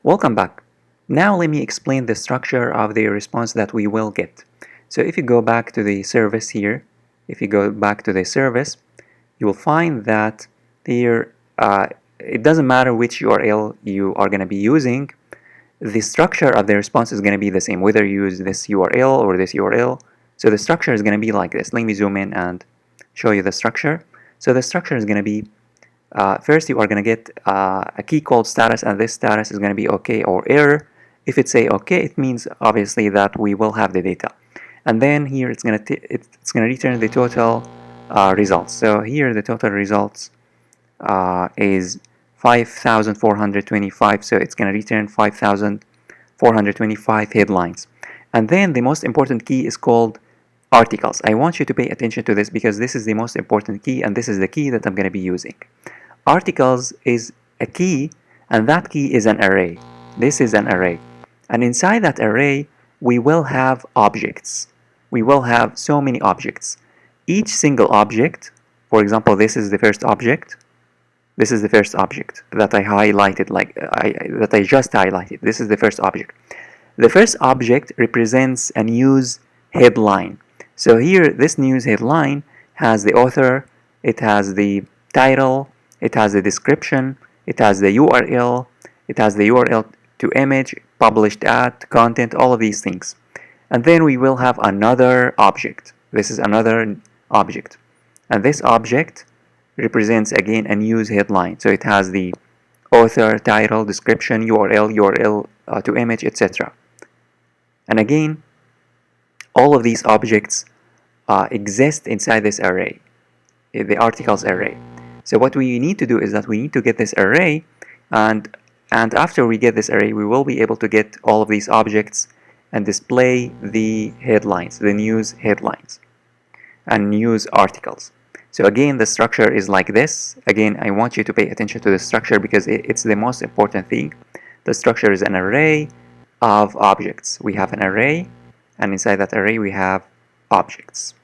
Welcome back. Now let me explain the structure of the response that we will get. So if you go back to the service here, if you go back to the service, you will find that here it doesn't matter which URL you are going to be using. The structure of the response is going to be the same, whether you use this URL or this URL. So the structure is going to be like this. Let me zoom in and show you the structure. So the structure is going to be first you are going to get a key called status, and this status is going to be OK or error. If it say OK, it means obviously that we will have the data. And then here it's going to return the total results. So here the total results is 5,425. So it's going to return 5,425 headlines. And then the most important key is called articles. I want you to pay attention to this because this is the most important key, and this is the key that I'm going to be using. Articles is a key, and that key is an array. This is an array. And inside that array, we will have objects. We will have so many objects. Each single object, for example, this is the first object. This is the first object that I highlighted, that I just highlighted. This is the first object. The first object represents a news headline. So here, this news headline has the author, it has the title, it has the description, it has the URL, it has the URL to image, published at, content, all of these things. And then we will have another object. This is another object. And this object represents again a news headline. So it has the author, title, description, URL to image, etc. And again, all of these objects exist inside this array, the articles array. So what we need to do is that we need to get this array, and after we get this array, we will be able to get all of these objects and display the headlines, the news headlines and news articles. So again, the structure is like this. Again, I want you to pay attention to the structure because it's the most important thing. The structure is an array of objects. We have an array, and inside that array we have objects.